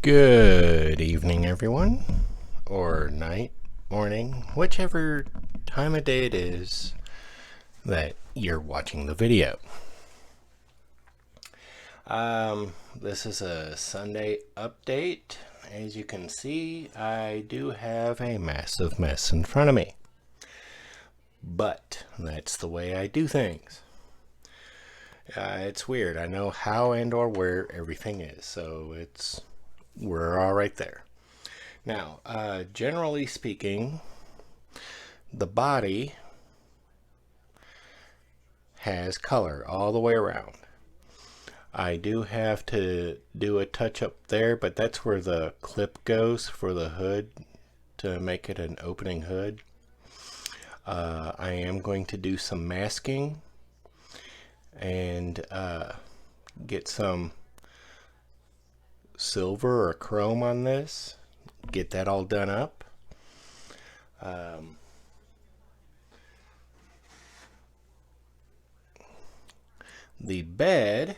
Good evening, everyone, or night, morning, whichever time of day it is that you're watching the video. This is a Sunday update. As you can see, I do have a massive mess in front of me. But that's the way I do things. It's weird. I know how and or where everything is, so we're all right there. Now, generally speaking, the body has color all the way around. I do have to do a touch up there, but that's where the clip goes for the hood to make it an opening hood. I am going to do some masking and get some silver or chrome on this, get that all done up. The bed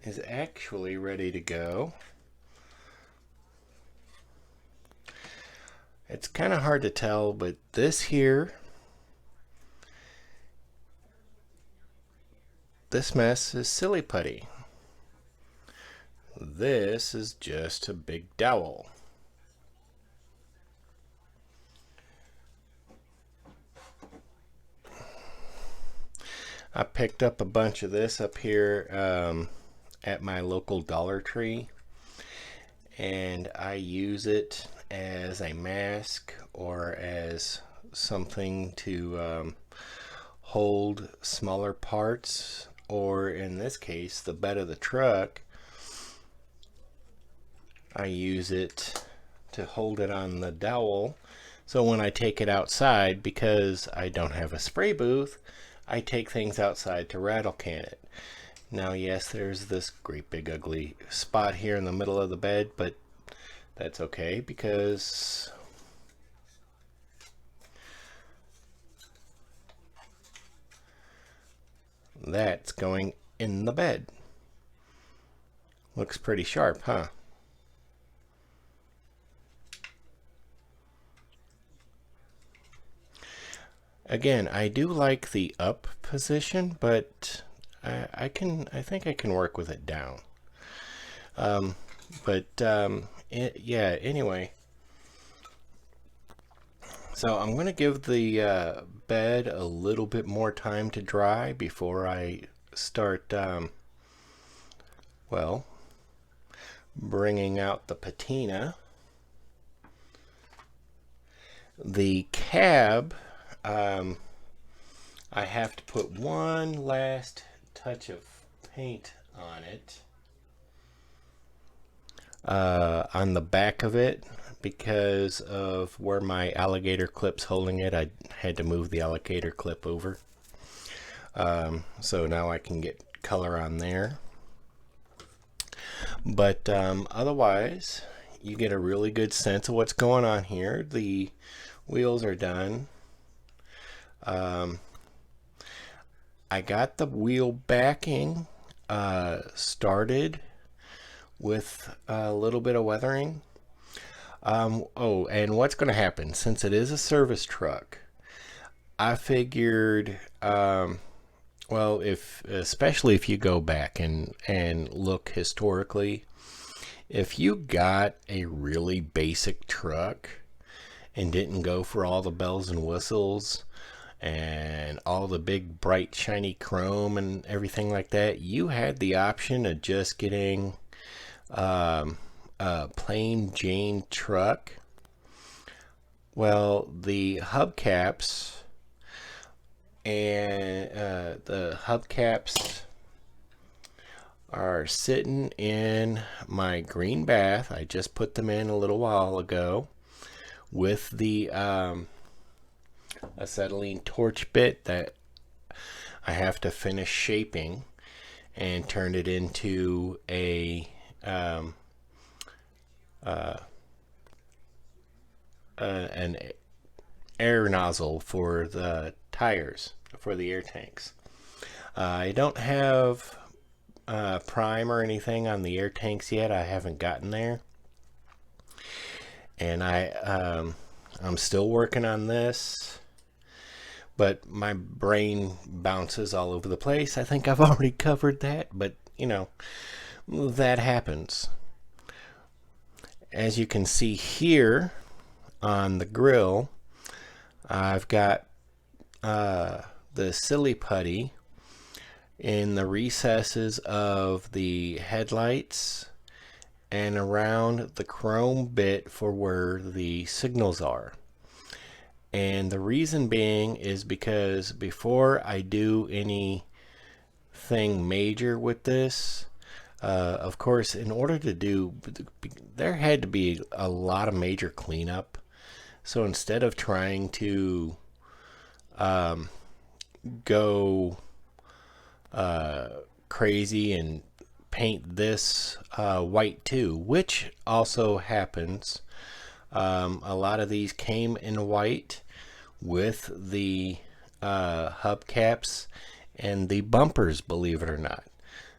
is actually ready to go. It's kind of hard to tell, but this mess is silly putty. This is just a big dowel. I picked up a bunch of this up here at my local Dollar Tree, and I use it as a mask or as something to hold smaller parts, or in this case the bed of the truck. I use it to hold it on the dowel, so when I take it outside, because I don't have a spray booth, I take things outside to rattle can it. Now yes, there's this great big ugly spot here in the middle of the bed, but that's okay because that's going in the bed. Looks pretty sharp, huh? Again, I do like the up position, but I think I can work with it down. Yeah, anyway. So I'm going to give the bed a little bit more time to dry before I start, bringing out the patina. The cab, I have to put one last touch of paint on it, on the back of it, because of where my alligator clip's holding it. I had to move the alligator clip over, so now I can get color on there. But otherwise, you get a really good sense of what's going on here. The wheels are done. I got the wheel backing started with a little bit of weathering. Oh, and what's going to happen, since it is a service truck, I figured, especially if you go back and look historically, if you got a really basic truck and didn't go for all the bells and whistles and all the big bright shiny chrome and everything like that, you had the option of just getting a plain Jane truck. Well, the hubcaps are sitting in my green bath. I just put them in a little while ago with the acetylene torch bit that I have to finish shaping and turn it into an air nozzle for the tires, for the air tanks. I don't have prime or anything on the air tanks yet. I haven't gotten there. And I'm still working on this. But my brain bounces all over the place. I think I've already covered that, but you know, that happens. As you can see here on the grill, I've got the silly putty in the recesses of the headlights and around the chrome bit for where the signals are. And the reason being is because before I do anything major with this, of course, in order to do, there had to be a lot of major cleanup. So instead of trying to go crazy and paint this white too, which also happens, a lot of these came in white with the hubcaps and the bumpers, believe it or not.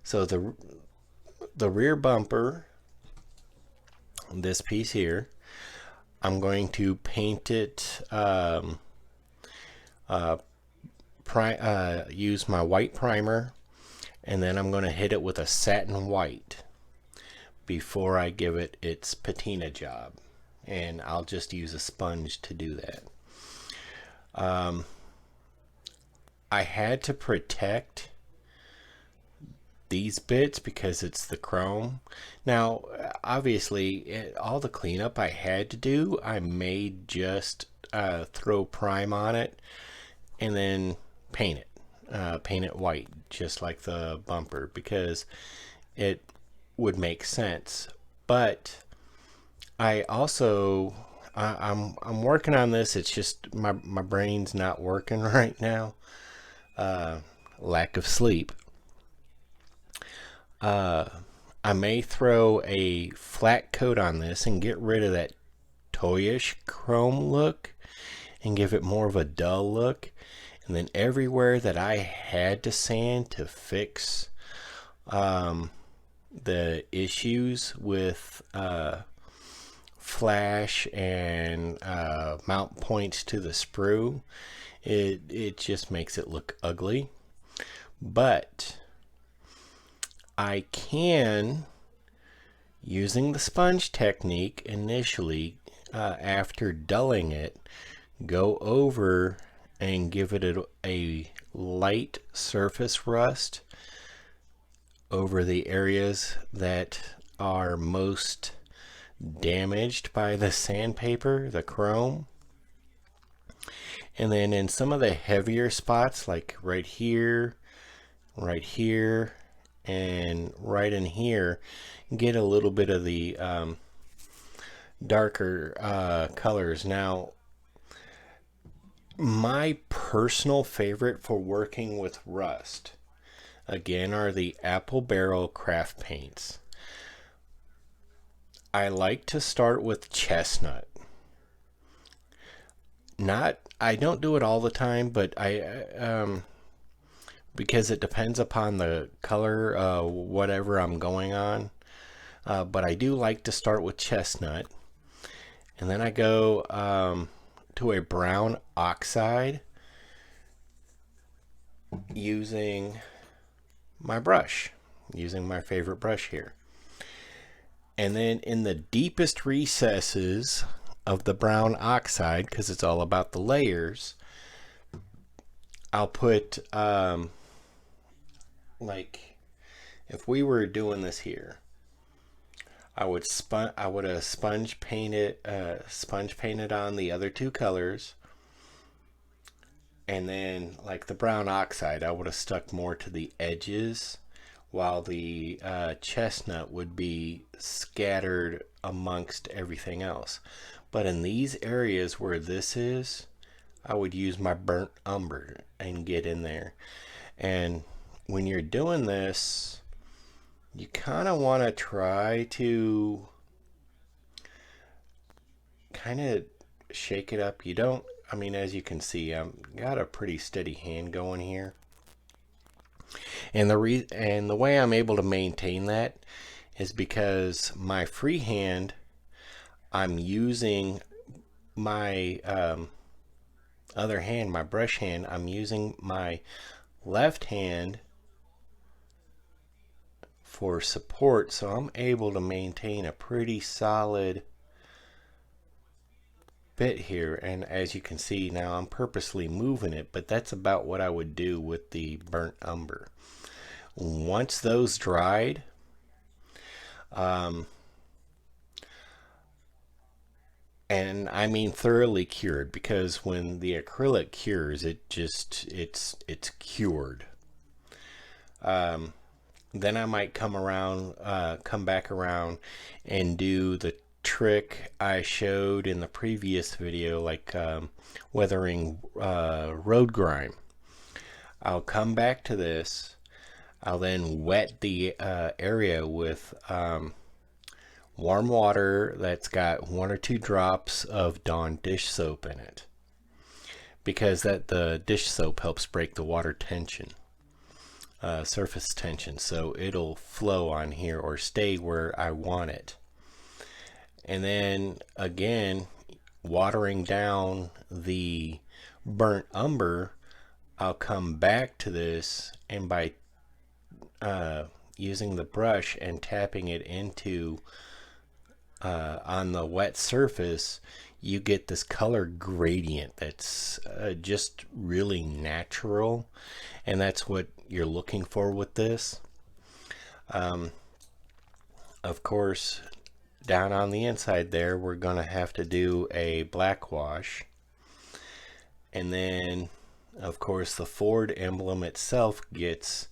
So the rear bumper, this piece here, I'm going to paint it, use my white primer, and then I'm going to hit it with a satin white before I give it its patina job. And I'll just use a sponge to do that. I had to protect these bits because it's the chrome. Now, obviously, all the cleanup I had to do, I may just throw prime on it and then paint it white, just like the bumper, because it would make sense. But I also I'm working on this. It's just my brain's not working right now. Lack of sleep. I may throw a flat coat on this and get rid of that toyish chrome look and give it more of a dull look. And then everywhere that I had to sand to fix the issues with flash and mount points to the sprue, it just makes it look ugly. But I can, using the sponge technique initially, after dulling it, go over and give it a light surface rust over the areas that are most damaged by the sandpaper, the chrome. And then in some of the heavier spots, like right here, and right in here, get a little bit of the darker colors. Now, my personal favorite for working with rust, again, are the Apple Barrel craft paints. I like to start with chestnut. I don't do it all the time, but because it depends upon the color, whatever I'm going on. But I do like to start with chestnut, and then I go to a brown oxide using my brush, using my favorite brush here. And then in the deepest recesses of the brown oxide, because it's all about the layers, I'll put like if we were doing this here, I would have sponge painted on the other two colors, and then like the brown oxide, I would have stuck more to the edges, while the chestnut would be scattered amongst everything else. But in these areas where this is, I would use my burnt umber and get in there. And when you're doing this, you kind of want to try to kind of shake it up. You don't, I mean, as you can see, I've got a pretty steady hand going here. And the way I'm able to maintain that is because my free hand, I'm using my other hand, my brush hand, I'm using my left hand for support, so I'm able to maintain a pretty solid bit here. And as you can see now, I'm purposely moving it, but that's about what I would do with the burnt umber. Once those dried, and I mean thoroughly cured, because when the acrylic cures, it's cured. Then I might come back around and do the trick I showed in the previous video, like weathering road grime. I'll come back to this. I'll then wet the area with warm water that's got 1 or 2 drops of Dawn dish soap in it, because the dish soap helps break the water tension. Surface tension, so it'll flow on here or stay where I want it. And then again, watering down the burnt umber, I'll come back to this, and by using the brush and tapping it into on the wet surface, you get this color gradient that's just really natural, and that's what you're looking for with this. Of course, down on the inside there, we're going to have to do a black wash. And then, of course, the Ford emblem itself gets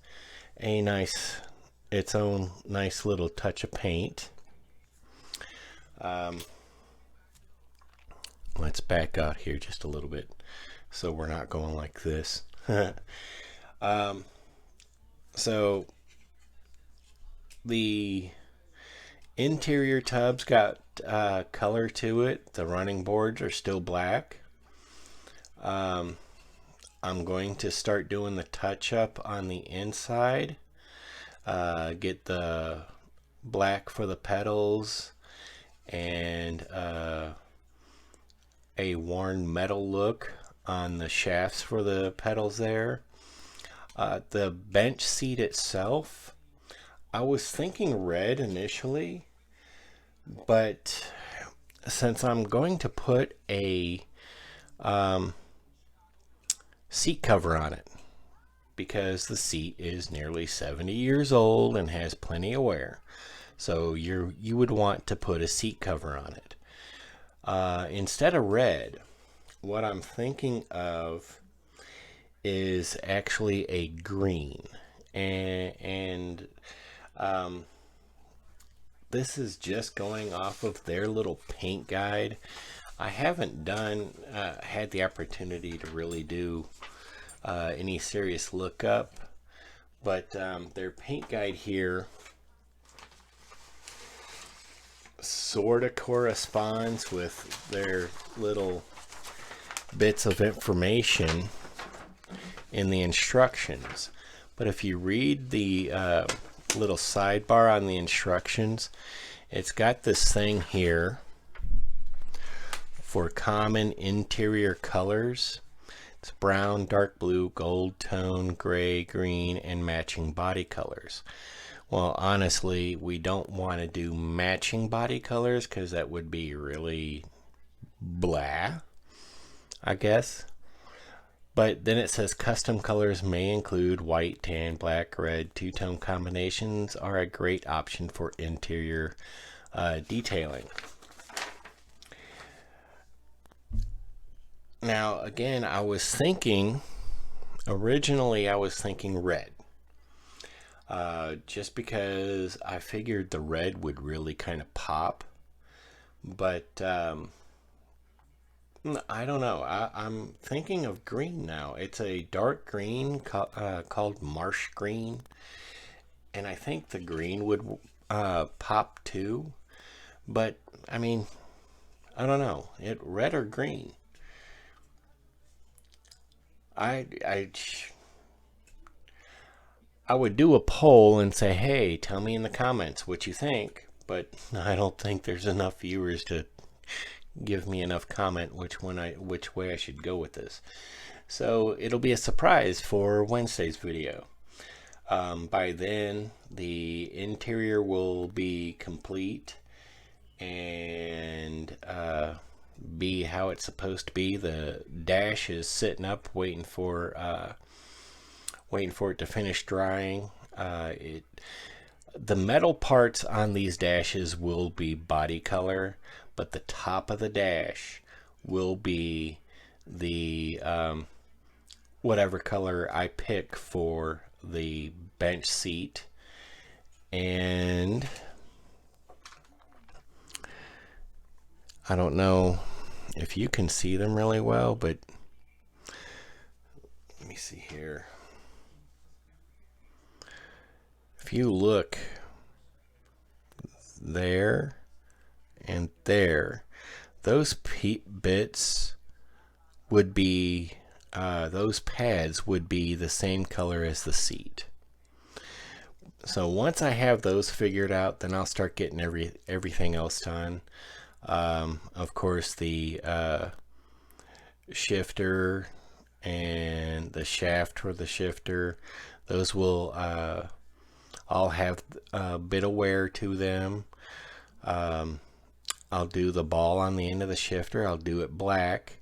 its own nice little touch of paint. Let's back out here just a little bit so we're not going like this. So the interior tub's got color to it. The running boards are still black. I'm going to start doing the touch up on the inside. Get the black for the pedals and a worn metal look on the shafts for the pedals there. The bench seat itself, I was thinking red initially, but since I'm going to put a seat cover on it, because the seat is nearly 70 years old and has plenty of wear, so you would want to put a seat cover on it. Instead of red, what I'm thinking of is actually a green, and this is just going off of their little paint guide. I haven't had the opportunity to really do any serious lookup, but their paint guide here sort of corresponds with their little bits of information in the instructions. But if you read the little sidebar on the instructions, it's got this thing here for common interior colors. It's brown, dark blue, gold tone, gray, green, and matching body colors. Well, honestly, we don't want to do matching body colors because that would be really blah, I guess. But then it says custom colors may include white, tan, black, red. Two-tone combinations are a great option for interior detailing. Now, again, originally I was thinking red. Just because I figured the red would really kind of pop. But I don't know. I'm thinking of green now. It's a dark green called marsh green. And I think the green would pop too. But, I mean, I don't know. Red or green? I would do a poll and say, hey, tell me in the comments what you think, but I don't think there's enough viewers to give me enough comment which way I should go with this. So it'll be a surprise for Wednesday's video. By then the interior will be complete and be how it's supposed to be. The dash is sitting up waiting for it to finish drying. The metal parts on these dashes will be body color, but the top of the dash will be the whatever color I pick for the bench seat. And I don't know if you can see them really well, but let me see here. If you look there and there, those bits would be those pads would be the same color as the seat. So once I have those figured out, then I'll start getting everything else done. Of course, the shifter and the shaft for the shifter, those will all have a bit of wear to them. I'll do the ball on the end of the shifter. I'll do it black,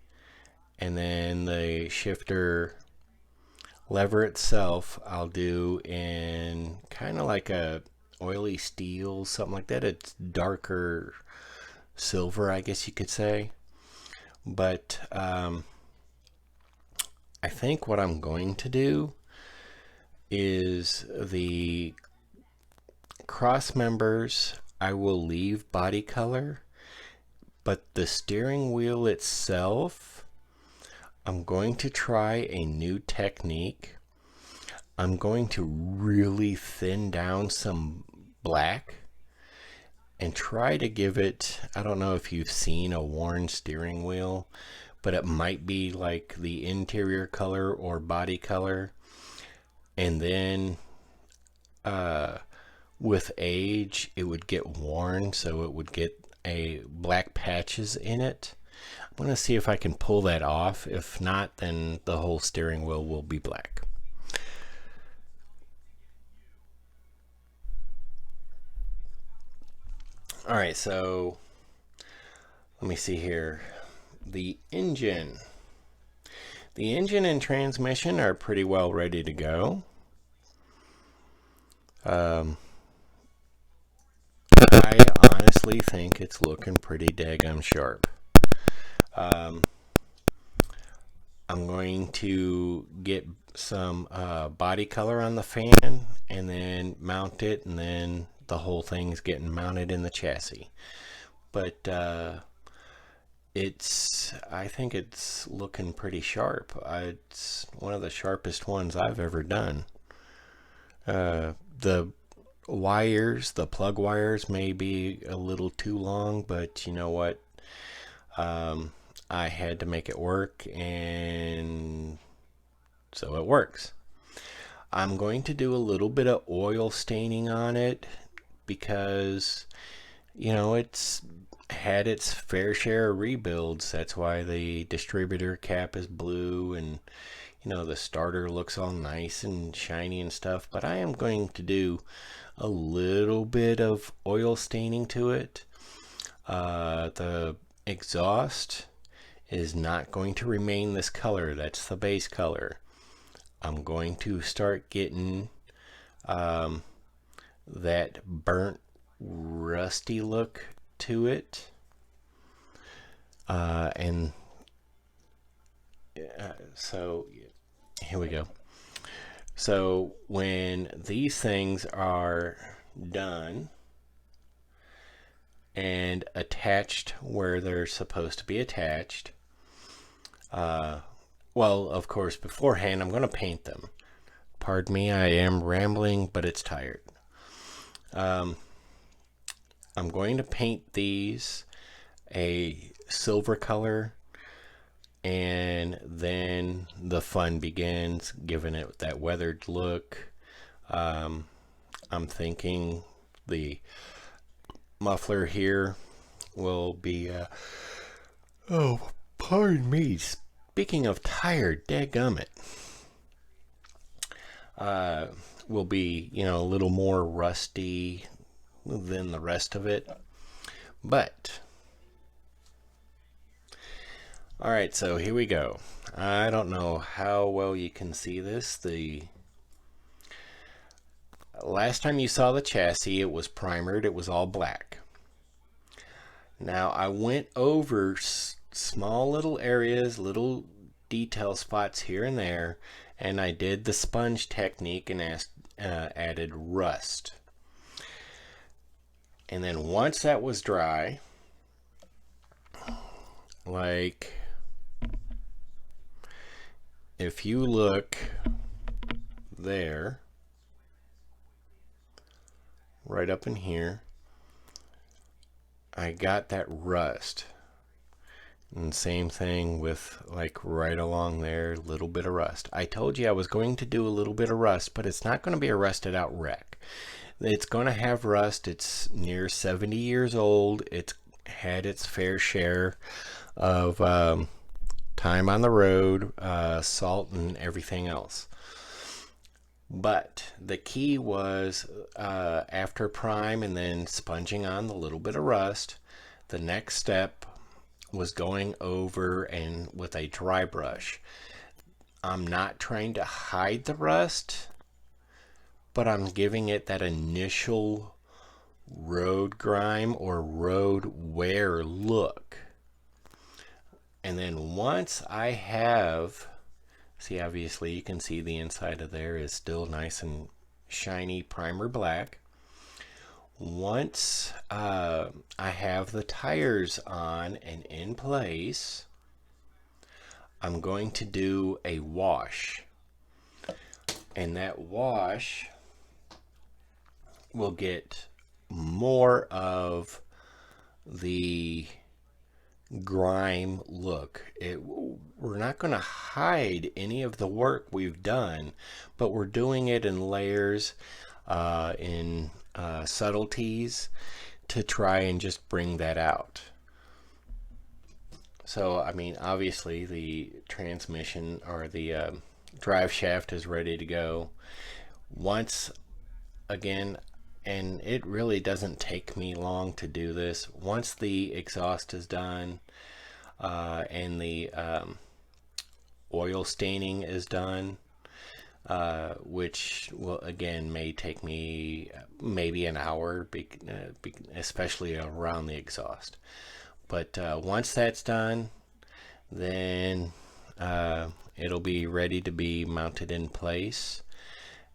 and then the shifter lever itself I'll do in kind of like a oily steel, something like that. It's darker silver, I guess you could say. But I think what I'm going to do is the cross members I will leave body color, but the steering wheel itself, I'm going to try a new technique. I'm going to really thin down some black and try to give it, I don't know if you've seen a worn steering wheel, but it might be like the interior color or body color. And then with age it would get worn, so it would get a black patches in it. I'm going to see if I can pull that off. If not, then the whole steering wheel will be black. Alright, so let me see here. The engine and transmission are pretty well ready to go. I honestly think it's looking pretty daggum sharp. I'm going to get some body color on the fan and then mount it, and then the whole thing's getting mounted in the chassis. But I think it's looking pretty sharp. It's one of the sharpest ones I've ever done. The wires, the plug wires may be a little too long, but you know what? I had to make it work, and so it works. I'm going to do a little bit of oil staining on it because, you know, it's had its fair share of rebuilds. That's why the distributor cap is blue, and you know, the starter looks all nice and shiny and stuff. But I am going to do a little bit of oil staining to it. The exhaust is not going to remain this color. That's the base color. I'm going to start getting that burnt rusty look to it, so here we go. So when these things are done and attached where they're supposed to be attached, well, of course, beforehand I'm going to paint them. Pardon me, I am rambling, but it's tired. I'm going to paint these a silver color, and then the fun begins, giving it that weathered look. I'm thinking the muffler here will be, oh, pardon me, speaking of tired, dadgummit, will be, a little more rusty than the rest of it. But, alright, so here we go. I don't know how well you can see this. The last time you saw the chassis, it was primered, it was all black. Now I went over small little areas, little detail spots here and there, and I did the sponge technique and added rust. And then once that was dry, like if you look there, right up in here, I got that rust. And same thing with like right along there, a little bit of rust. I told you I was going to do a little bit of rust, but it's not going to be a rusted out wreck. It's going to have rust. It's near 70 years old. It's had its fair share of time on the road, salt and everything else. But the key was after prime and then sponging on the little bit of rust, the next step was going over and with a dry brush. I'm not trying to hide the rust, but I'm giving it that initial road grime or road wear look. And then once I have, see, obviously you can see the inside of there is still nice and shiny primer black. Once I have the tires on and in place, I'm going to do a wash. And that wash will get more of the grime look. We're not going to hide any of the work we've done, but we're doing it in layers, in subtleties to try and just bring that out. So, I mean, obviously the transmission or the drive shaft is ready to go. Once again, and it really doesn't take me long to do this, once the exhaust is done and the oil staining is done, which will again may take me maybe an hour, especially around the exhaust. But once that's done, then it'll be ready to be mounted in place,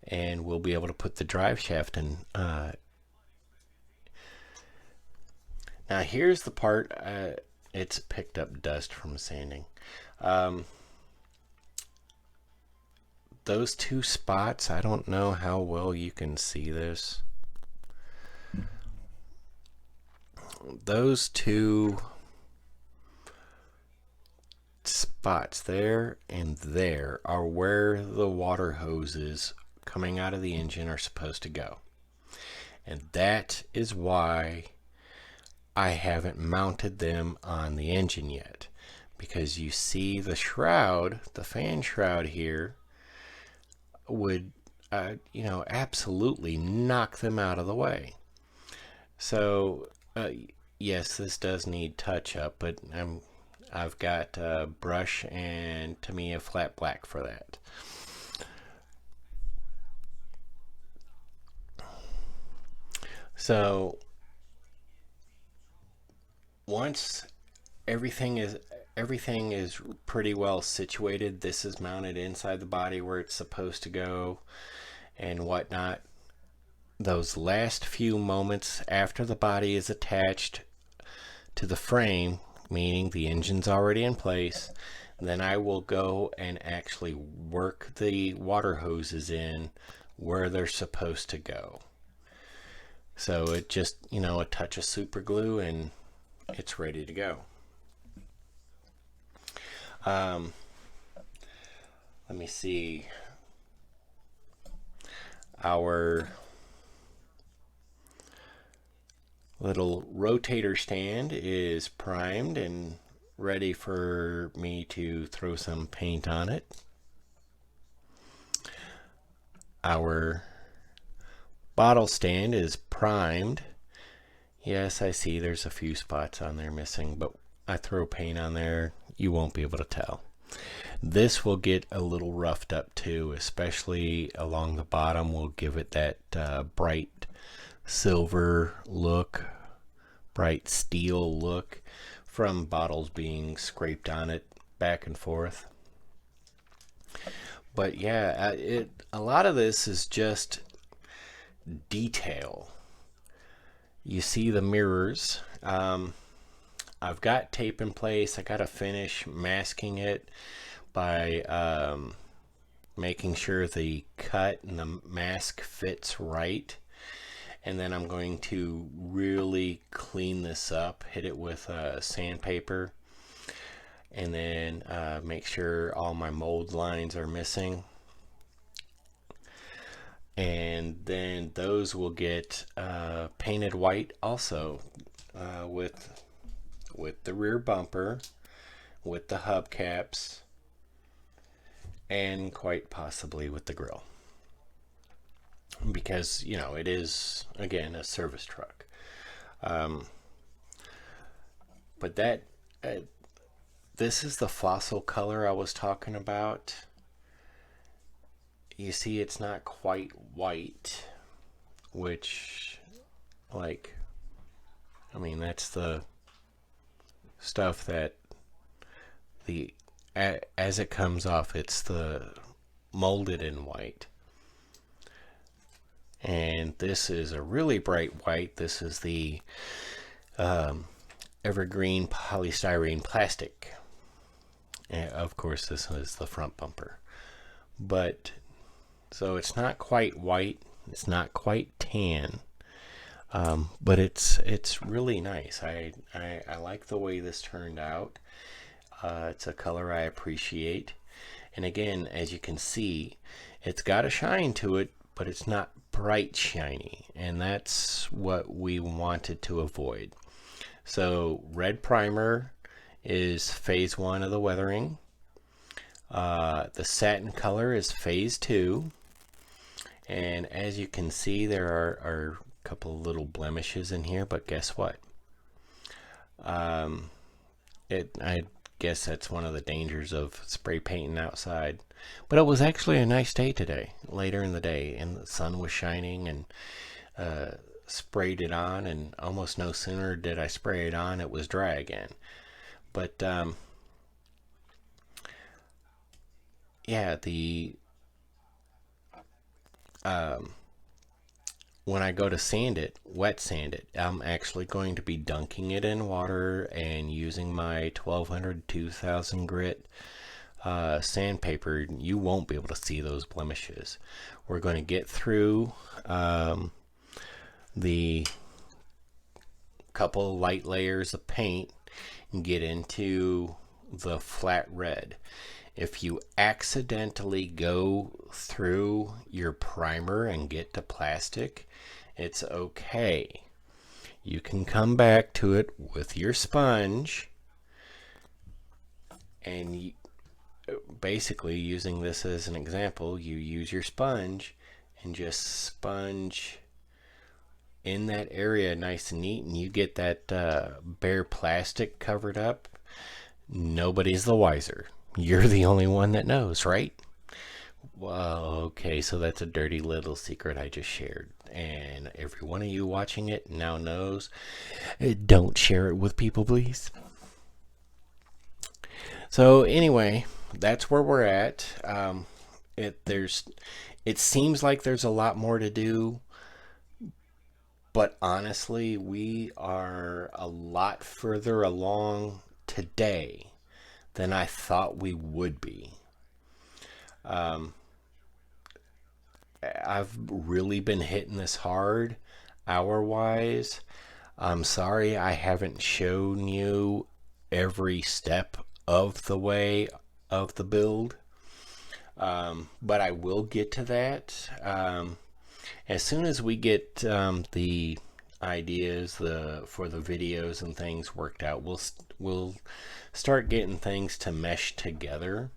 and we'll be able to put the drive shaft in. Now here's the part, it's picked up dust from sanding. Those two spots, I don't know how well you can see this. Those two spots there and there are where the water hoses coming out of the engine are supposed to go. And that is why I haven't mounted them on the engine yet. Because you see the shroud, the fan shroud here, would absolutely knock them out of the way. So yes, this does need touch up, but I've got brush and Tamiya flat black for that. So once everything is pretty well situated, this is mounted inside the body where it's supposed to go and whatnot. Those last few moments after the body is attached to the frame, meaning the engine's already in place, then I will go and actually work the water hoses in where they're supposed to go. So it just, a touch of super glue and it's ready to go. Let me see. Our little rotator stand is primed and ready for me to throw some paint on it. Our bottle stand is primed. Yes, I see there's a few spots on there missing, but I throw paint on there, you won't be able to tell. This will get a little roughed up too, especially along the bottom. We'll give it that bright silver look, bright steel look from bottles being scraped on it back and forth. But yeah, a lot of this is just detail. You see the mirrors. I've got tape in place. I got to finish masking it by making sure the cut and the mask fits right. And then I'm going to really clean this up, hit it with sandpaper, and then make sure all my mold lines are missing. And then those will get painted white also, with the rear bumper, with the hubcaps, and quite possibly with the grill, because you know it is again a service truck. But that this is the fossil color I was talking about. You see it's not quite white, which, like, I mean, that's the stuff that as it comes off, it's the molded in white. And this is a really bright white. This is the evergreen polystyrene plastic. And of course, this is the front bumper. But so it's not quite white, it's not quite tan, but it's really nice. I like the way this turned out. It's a color I appreciate, and again, as you can see, it's got a shine to it, but it's not bright shiny, and that's what we wanted to avoid. So red primer is phase 1 of the weathering. The satin color is phase 2. And as you can see, there are a couple of little blemishes in here, but guess what? I guess that's one of the dangers of spray painting outside. But it was actually a nice day today, later in the day, and the sun was shining, and sprayed it on, and almost no sooner did I spray it on, it was dry again. But yeah, when I go to sand it, wet sand it, I'm actually going to be dunking it in water and using my 1200 2000 grit sandpaper. You won't be able to see those blemishes. We're going to get through the couple light layers of paint and get into the flat red. If you accidentally go through your primer and get to plastic, it's okay. You can come back to it with your sponge, and basically, using this as an example, you use your sponge and just sponge in that area nice and neat, and you get that bare plastic covered up. Nobody's the wiser. You're the only one that knows, right? Well, okay, so that's a dirty little secret I just shared, and every one of you watching it now knows. Don't share it with people, please. So anyway, that's where we're at. It seems like there's a lot more to do, but honestly, we are a lot further along today than I thought we would be. I've really been hitting this hard hour-wise. I'm sorry I haven't shown you every step of the way of the build, but I will get to that. as soon as we get the ideas for the videos and things worked out, we'll start getting things to mesh together.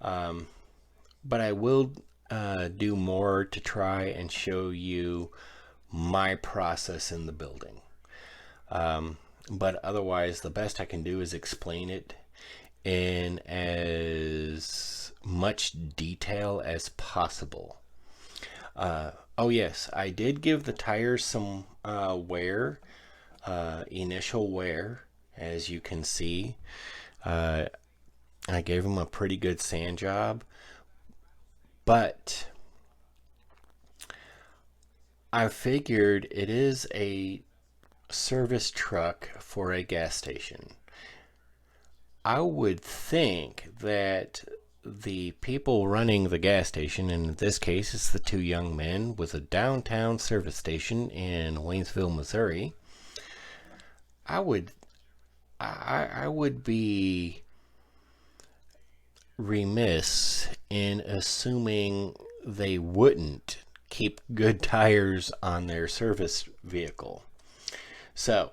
But I will do more to try and show you my process in the building. But otherwise, the best I can do is explain it in as much detail as possible. Oh yes, I did give the tires some wear, initial wear, as you can see. I gave them a pretty good sand job, but I figured it is a service truck for a gas station. I would think that the people running the gas station, and in this case it's the two young men with a downtown service station in Waynesville, Missouri, I would be remiss in assuming they wouldn't keep good tires on their service vehicle. So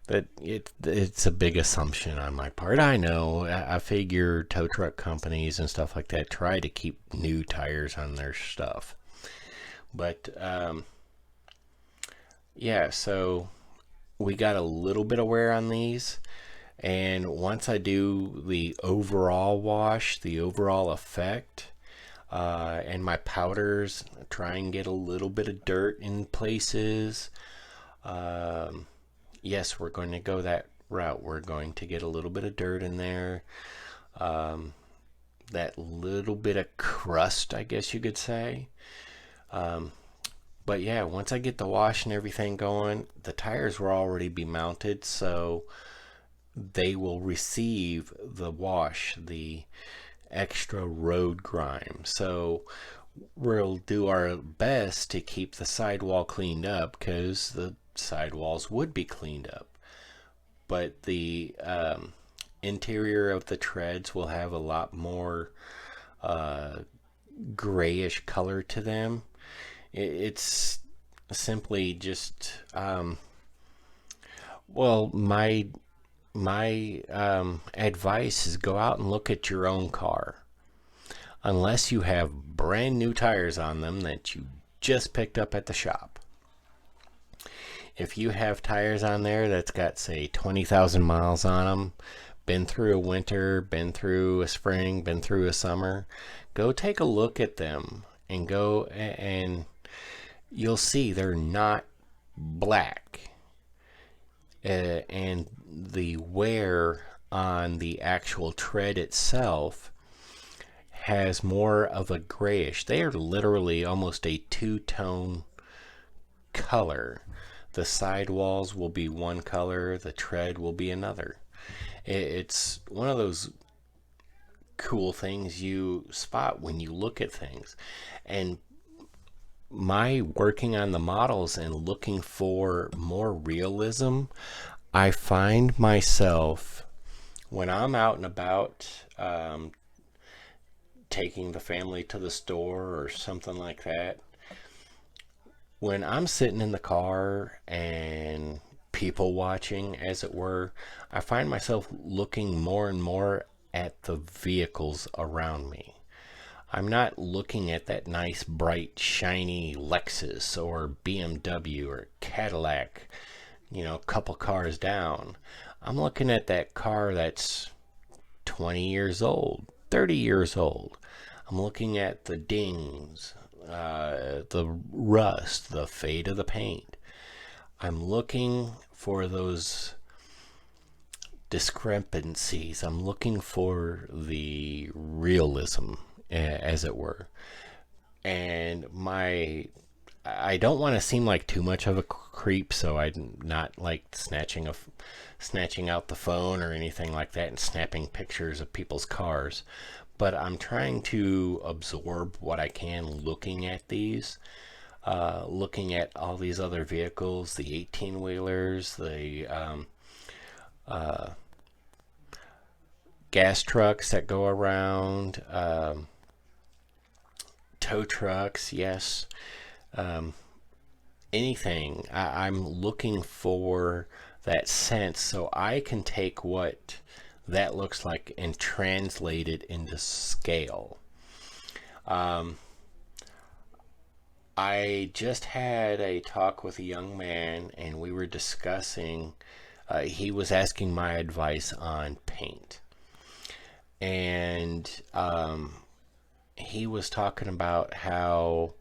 it's a big assumption on my part. I know. I figure tow truck companies and stuff like that try to keep new tires on their stuff. But yeah, so we got a little bit of wear on these. And once I do the overall wash, the overall effect, and my powders, try and get a little bit of dirt in places. Yes, we're going to go that route. We're going to get a little bit of dirt in there. That little bit of crust, I guess you could say. But yeah, once I get the wash and everything going, the tires will already be mounted, so they will receive the wash, the extra road grime. So we'll do our best to keep the sidewall cleaned up, because the sidewalls would be cleaned up. But the interior of the treads will have a lot more grayish color to them. It's simply just well, my advice is go out and look at your own car. Unless you have brand new tires on them that you just picked up at the shop. If you have tires on there that's got, say, 20,000 miles on them, been through a winter, been through a spring, been through a summer, go take a look at them and go and you'll see they're not black. And the wear on the actual tread itself has more of a grayish. They are literally almost a two-tone color. The sidewalls will be one color, the tread will be another. It's one of those cool things you spot when you look at things. And my working on the models and looking for more realism, I find myself when I'm out and about, taking the family to the store or something like that, when I'm sitting in the car and people watching, as it were, I find myself looking more and more at the vehicles around me. I'm not looking at that nice, bright, shiny Lexus or BMW or Cadillac, a couple cars down. I'm looking at that car that's 20 years old, 30 years old. I'm looking at the dings, the rust, the fade of the paint. I'm looking for those discrepancies. I'm looking for the realism, as it were. And I don't want to seem like too much of a creep, so I'm not like snatching out the phone or anything like that and snapping pictures of people's cars. But I'm trying to absorb what I can looking at these. Looking at all these other vehicles, the 18-wheelers, the gas trucks that go around, tow trucks, yes. Anything. I'm looking for that sense so I can take what that looks like and translate it into scale. I just had a talk with a young man, and we were discussing, he was asking my advice on paint. And he was talking about how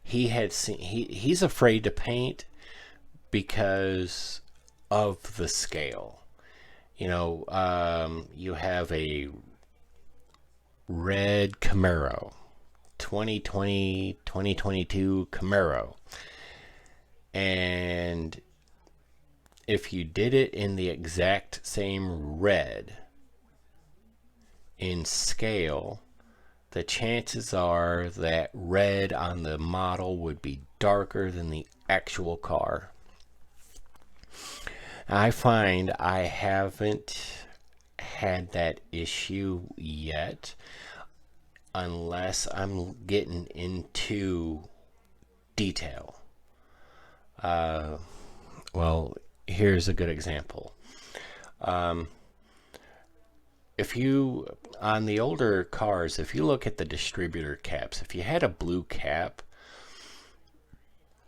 he had seen, he's afraid to paint because of the scale. You know, you have a red Camaro, 2020, 2022 Camaro. And if you did it in the exact same red in scale, the chances are that red on the model would be darker than the actual car. I find I haven't had that issue yet unless I'm getting into detail. Well, here's a good example. If you, on the older cars, if you look at the distributor caps, if you had a blue cap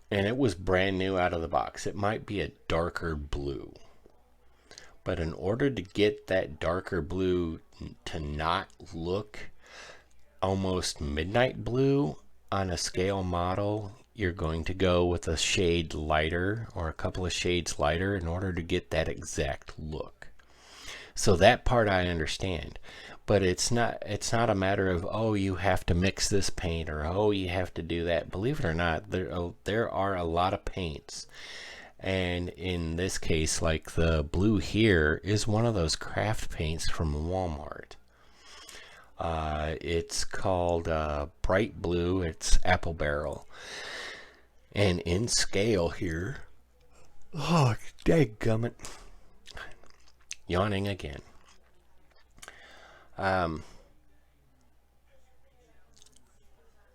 and it was brand new out of the box, it might be a darker blue. But in order to get that darker blue to not look almost midnight blue on a scale model, you're going to go with a shade lighter or a couple of shades lighter in order to get that exact look. So that part I understand, but it's not a matter of, oh, you have to mix this paint, or oh, you have to do that. Believe it or not, there are a lot of paints, and in this case, like the blue here is one of those craft paints from Walmart. It's called bright blue. It's apple barrel, and in scale here, oh, dadgummit, yawning again.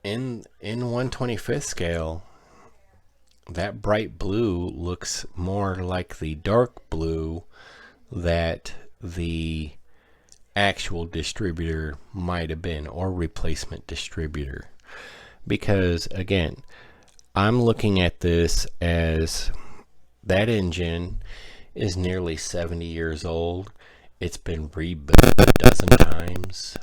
In 1/25th scale, that bright blue looks more like the dark blue that the actual distributor might have been, or replacement distributor. Because again, I'm looking at this as that engine is nearly 70 years old. It's been rebuilt a dozen times.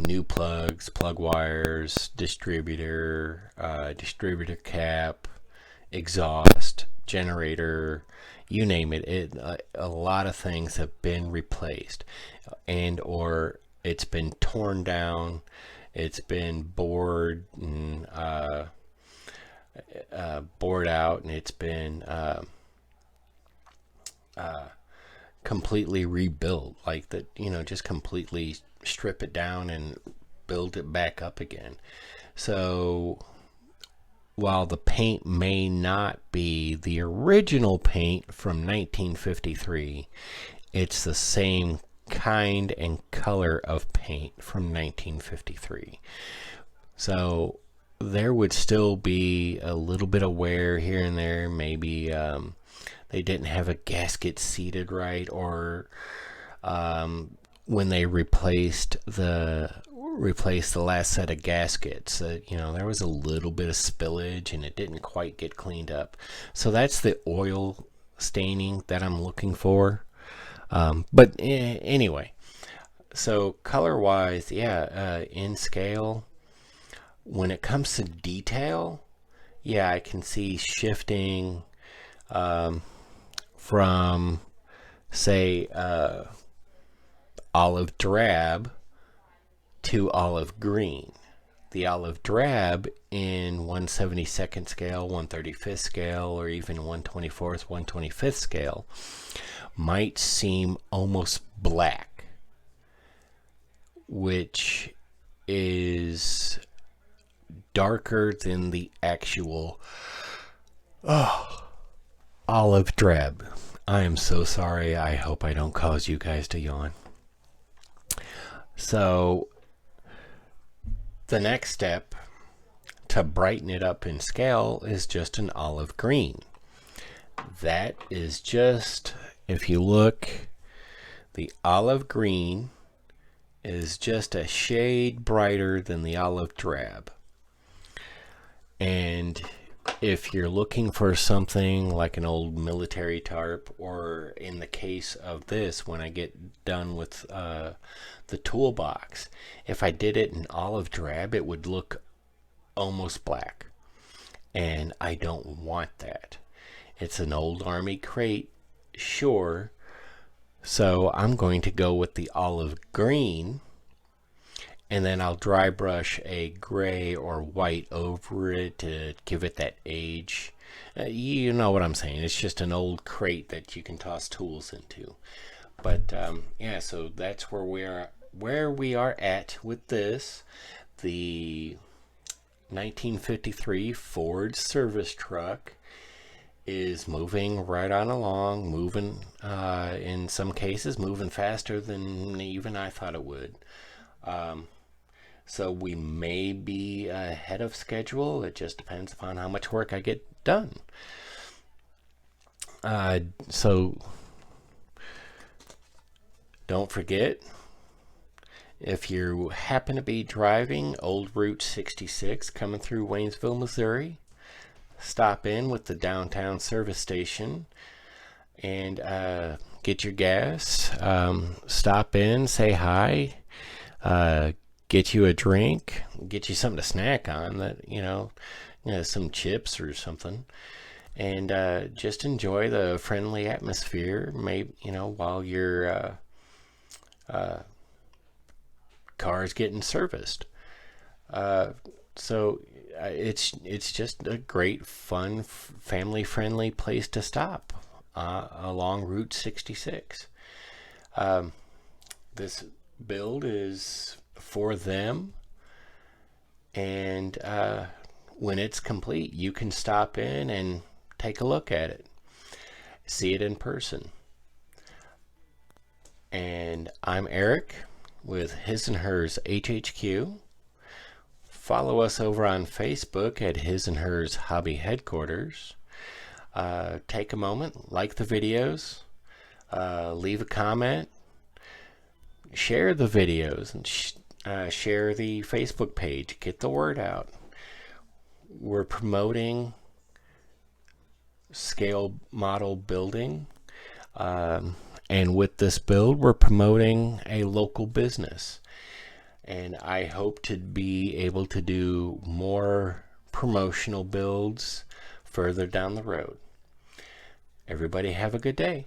New plugs, plug wires, distributor cap, exhaust, generator, you name it. A lot of things have been replaced, and or it's been torn down. It's been bored and bored out, and it's been completely rebuilt, like that, just completely strip it down and build it back up again. So while the paint may not be the original paint from 1953, it's the same kind and color of paint from 1953. So there would still be a little bit of wear here and there. Maybe they didn't have a gasket seated right, or when they replaced the last set of gaskets, there was a little bit of spillage and it didn't quite get cleaned up. So that's the oil staining that I'm looking for. But anyway, so color wise, in scale, when it comes to detail, I can see shifting from, say, olive drab to olive green. The olive drab in 1/72nd scale, 1/35th scale, or even 1/24th, 1/25th scale might seem almost black, which is darker than the actual olive drab. I am so sorry. I hope I don't cause you guys to yawn. So The next step to brighten it up in scale is just an olive green. That is just, if you look, the olive green is just a shade brighter than the olive drab. And if you're looking for something like an old military tarp, or in the case of this, when I get done with the toolbox, if I did it in olive drab, it would look almost black. And I don't want that. It's an old army crate, sure. So I'm going to go with the olive green, and then I'll dry brush a gray or white over it to give it that age. You know what I'm saying. It's just an old crate that you can toss tools into. But yeah, so that's where we are at with this. The 1953 Ford service truck is moving right on along, moving in some cases moving faster than even I thought it would. So we may be ahead of schedule. It just depends upon how much work I get done. So don't forget, if you happen to be driving old Route 66 coming through Waynesville, Missouri, stop in with the downtown service station and get your gas. Stop in, say hi, get you a drink, get you something to snack on, that some chips or something, and just enjoy the friendly atmosphere. Maybe while your car's getting serviced. So it's just a great, fun, family-friendly place to stop along Route 66. This build is for them, and when it's complete, you can stop in and take a look at it, see it in person. And I'm Eric with His&Hers HHQ. Follow us over on Facebook at His&Hers Hobby Headquarters. Take a moment, like the videos, leave a comment, share the videos, and share the Facebook page. Get the word out. We're promoting scale model building, and with this build, we're promoting a local business. And I hope to be able to do more promotional builds further down the road. Everybody have a good day.